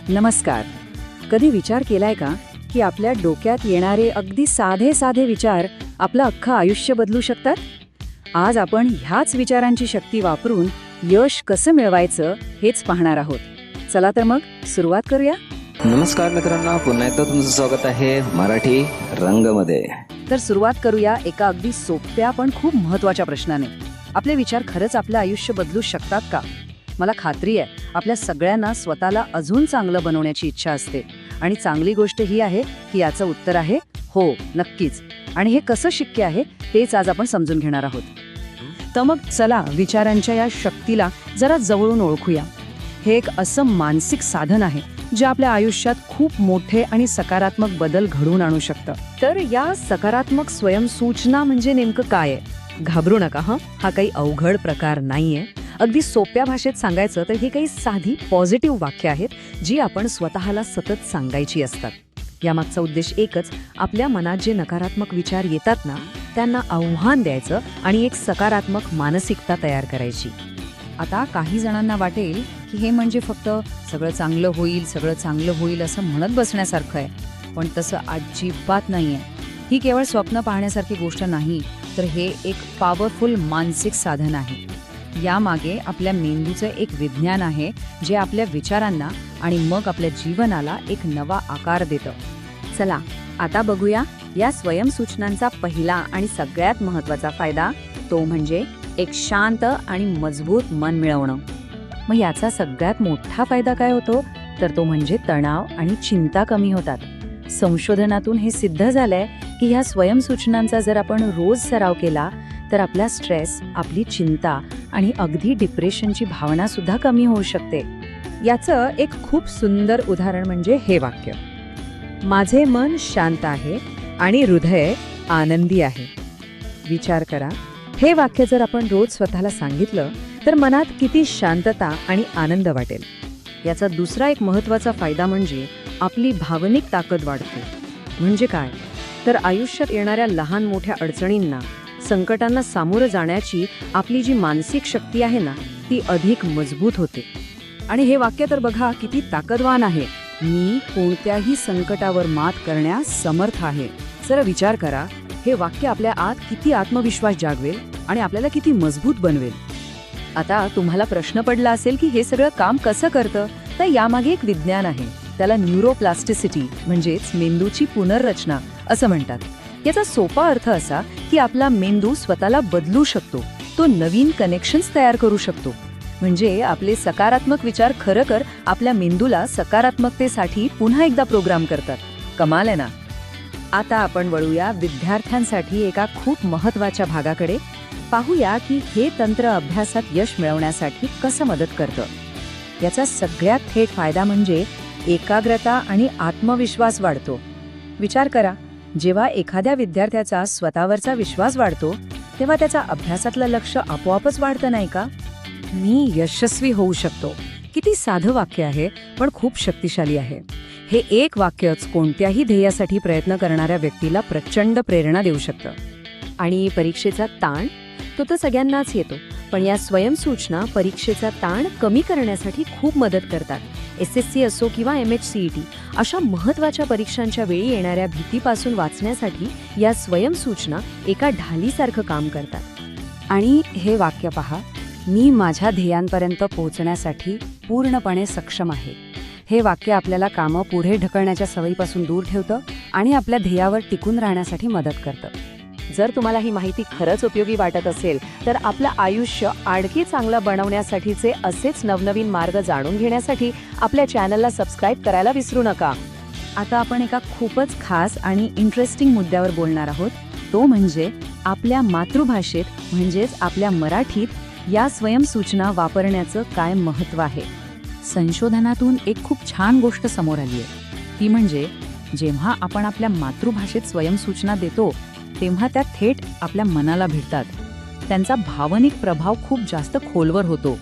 नमस्कार. कधी विचार केलाय का की आपल्या डोक्यात येणारे अगदी साधे साधे विचार आपलं अख्खं आयुष्य बदलू शकतात? आज आपण ह्याच विचारांची शक्ती वापरून यश कसं मिळवायचं हेच पाहणार आहोत. चला तर मग सुरुवात करूया. नमस्कार मित्रांनो, पुन्हा एकदा तुमचं स्वागत आहे मराठी रंगमध्ये. तर सुरुवात करूया एका अगदी सोप्या पण खूप महत्त्वाच्या प्रश्नाने. आपले विचार खरंच आपलं आयुष्य बदलू शकतात का? मला खात्री आहे आपल्या सगळ्यांना स्वतःला अजून चांगलं बनवण्याची इच्छा असते आणि चांगली गोष्ट ही आहे की याचं उत्तर आहे हो, नक्कीच. आणि हे कसं शक्य आहे तेच आज आपण समजून घेणार आहोत. तर मग चला विचारांच्या या शक्तीला जरा जवळून ओळखूया. हे एक असं मानसिक साधन आहे जे आपल्या आयुष्यात खूप मोठे आणि सकारात्मक बदल घडवून आणू शकतं. तर या सकारात्मक स्वयंसूचना म्हणजे नेमकं काय आहे? घाबरू नका हं, हा काही अवघड प्रकार नाहीये. अगदी सोप्या भाषेत सांगायचं तर ही काही साधी पॉझिटिव्ह वाक्य आहेत जी आपण स्वतःला सतत सांगायची असतात. यामागचा उद्देश एकच, आपल्या मनात जे नकारात्मक विचार येतात ना त्यांना आव्हान द्यायचं आणि एक सकारात्मक मानसिकता तयार करायची. आता काही जणांना वाटेल की हे म्हणजे फक्त सगळं चांगलं होईल असं म्हणत बसण्यासारखं आहे. पण तसं अजिबात नाहीये. ही केवळ स्वप्न पाहण्यासारखी गोष्ट नाही, तर हे एक पॉवरफुल मानसिक साधन आहे. यामागे आपल्या मेंदूचं एक विज्ञान आहे जे आपल्या विचारांना आणि मग आपल्या जीवनाला एक नवा आकार देतं. चला आता बघूया या स्वयंसूचनांचा पहिला आणि सगळ्यात महत्त्वाचा फायदा, तो म्हणजे एक शांत आणि मजबूत मन मिळवणं. मग याचा सगळ्यात मोठा फायदा काय होतो, तर तो म्हणजे तणाव आणि चिंता कमी होतात. संशोधनातून हे सिद्ध झालंय की ह्या स्वयंसूचनांचा जर आपण रोज सराव केला तर आपला स्ट्रेस, आपली चिंता आणि अगदी डिप्रेशनची भावना सुद्धा कमी होऊ शकते. याचं एक खूप सुंदर उदाहरण म्हणजे हे वाक्य, माझे मन शांत आहे आणि हृदय आनंदी आहे. विचार करा, हे वाक्य जर आपण रोज स्वतःला सांगितलं तर मनात किती शांतता आणि आनंद वाटेल. याचा दुसरा एक महत्त्वाचा फायदा म्हणजे आपली भावनिक ताकद वाढते. म्हणजे काय, तर आयुष्यात येणाऱ्या लहान मोठ्या अडचणींना, संकटांना सामोरं जाण्याची आपली जी मानसिक शक्ती आहे ना ती अधिक मजबूत होते. आणि हे वाक्य तर बघा किती ताकदवान आहे, मी कोणत्याही संकटावर मात करण्यास समर्थ आहे. जरा विचार करा, हे वाक्य आपल्या आत किती आत्मविश्वास जागवेल आणि आपल्याला किती मजबूत बनवेल. आता तुम्हाला प्रश्न पडला असेल की हे सगळं काम कसं करतं, तर यामागे एक विज्ञान आहे. त्याला न्यूरोप्लास्टिसिटी म्हणजेच मेंदूची पुनर्रचना असं म्हणतात. याचा सोपा अर्थ असा की आपला मेंदू स्वतःला बदलू शकतो, तो नवीन कनेक्शन्स तयार करू शकतो. म्हणजे आपले सकारात्मक विचार खरंतर आपल्या मेंदूला सकारात्मकतेसाठी पुन्हा एकदा प्रोग्राम करतात. कमाल आहे ना. आता आपण वळूया विद्यार्थ्यांसाठी एका खूप महत्त्वाच्या भागाकडे. पाहूया की हे तंत्र अभ्यासात यश मिळवण्यासाठी कसं मदत करतं. याचा सगळ्यात थेट फायदा म्हणजे एकाग्रता आणि आत्मविश्वास वाढतो. विचार करा, जेव्हा एखाद्या विद्यार्थ्याचा स्वतःवरचा विश्वास वाढतो तेव्हा त्याचा अभ्यासातलं लक्ष आपोआपच वाढतं नाही का? मी यशस्वी होऊ शकतो. किती साधं वाक्य आहे पण खूप शक्तिशाली आहे. हे एक वाक्यच कोणत्याही ध्येयासाठी प्रयत्न करणाऱ्या व्यक्तीला प्रचंड प्रेरणा देऊ शकतं. आणि परीक्षेचा ताण, तो तर सगळ्यांनाच येतो, पण या स्वयंसूचना परीक्षेचा ताण कमी करण्यासाठी खूप मदत करतात. SSC असो किंवा MHCET अशा महत्त्वाच्या परीक्षांच्या वेळी येणाऱ्या भीतीपासून वाचण्यासाठी या स्वयंसूचना एका ढालीसारखं काम करतात. आणि हे वाक्य पहा, मी माझ्या ध्येयांपर्यंत पोहोचण्यासाठी पूर्णपणे सक्षम आहे. हे वाक्य आपल्याला कामं पुढे ढकलण्याच्या सवयीपासून दूर ठेवतं आणि आपल्या ध्येयावर टिकून राहण्यासाठी मदत करतं. जर तुम्हाला ही माहिती खरंच उपयोगी वाटत असेल तर आपलं आयुष्य आणखी चांगलं बनवण्यासाठीचे असेच नवनवीन मार्ग जाणून घेण्यासाठी आपल्या चॅनलला सबस्क्राईब करायला विसरू नका. आता आपण एका खूपच खास आणि इंटरेस्टिंग मुद्द्यावर बोलणार आहोत. तो म्हणजे आपल्या मातृभाषेत म्हणजेच आपल्या मराठीत या स्वयंसूचना वापरण्याचं काय महत्त्व आहे. संशोधनातून एक खूप छान गोष्ट समोर आली आहे. ती म्हणजे जेव्हा आपण आपल्या मातृभाषेत स्वयंसूचना देतो तेव्हा त्या थेट आपल्या मनाला भिडतात. त्यांचा भावनिक प्रभाव खूप जास्त खोलवर होतो.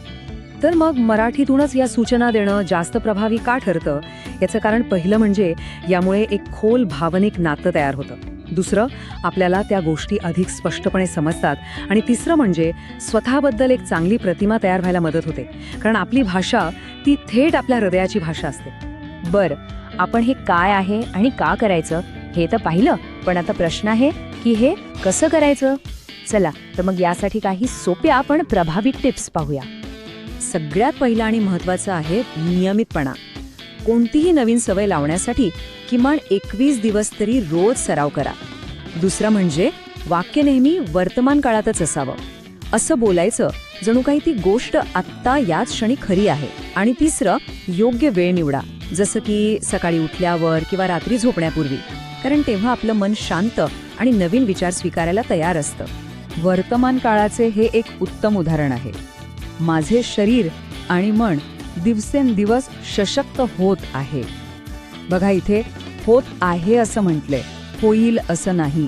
तर मग मराठीतूनच या सूचना देणं जास्त प्रभावी का ठरतं? याचं कारण पहिलं म्हणजे यामुळे एक खोल भावनिक नातं तयार होतं. दुसरं, आपल्याला त्या गोष्टी अधिक स्पष्टपणे समजतात. आणि तिसरं म्हणजे स्वतःबद्दल एक चांगली प्रतिमा तयार व्हायला मदत होते, कारण आपली भाषा ती थेट आपल्या हृदयाची भाषा असते. बरं, आपण हे काय आहे आणि का करायचं हे तर पाहिलं, पण आता प्रश्न आहे की हे कसं करायचं. चला तर मग यासाठी काही सोप्या पण प्रभावी टिप्स पाहूया. सगळ्यात पहिला आणि महत्त्वाचं आहे नियमितपणा. कोणतीही नवीन सवय लावण्यासाठी किमान 21 दिवस तरी रोज सराव करा. दुसरं म्हणजे वाक्य नेहमी वर्तमान काळातच असावं. असं बोलायचं जणू काही ती गोष्ट आत्ता याच क्षणी खरी आहे. आणि तिसरं, योग्य वेळ निवडा, जसं की सकाळी उठल्यावर किंवा रात्री झोपण्यापूर्वी, कारण तेव्हा आपलं मन शांत आणि नवीन विचार स्वीकारायला तयार असतं. वर्तमान काळाचे हे एक उत्तम उदाहरण आहे. माझे शरीर आणि मन दिवसेंदिवस सशक्त होत आहे. बघा, इथे होत आहे असं म्हटलंय, होईल असं नाही.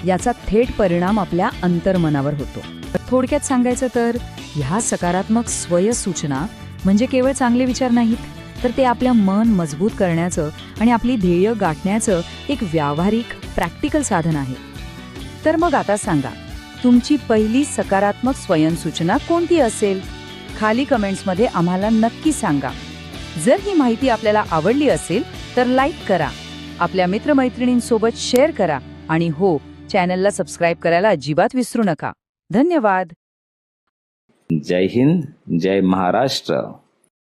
याचा थेट परिणाम आपल्या अंतर्मनावर होतो. थोडक्यात सांगायचं तर ह्या सकारात्मक स्वयंसूचना म्हणजे केवळ चांगले विचार नाहीत, तर ते आपल्या मन मजबूत करण्याचं आणि आपली ध्येय गाठण्याचं एक व्यावहारिक प्रॅक्टिकल साधन आहे. तर मग आता सांगा, तुमची पहिली सकारात्मक स्वयंसूचना कोणती असेल? खाली कमेंट्समध्ये आम्हाला नक्की सांगा. जर ही माहिती आपल्याला आवडली असेल तर लाईक करा, आपल्या मित्रमैत्रिणींसोबत शेअर करा आणि हो, चॅनलला सबस्क्राईब करायला अजिबात विसरू नका. धन्यवाद. जय हिंद, जय महाराष्ट्र.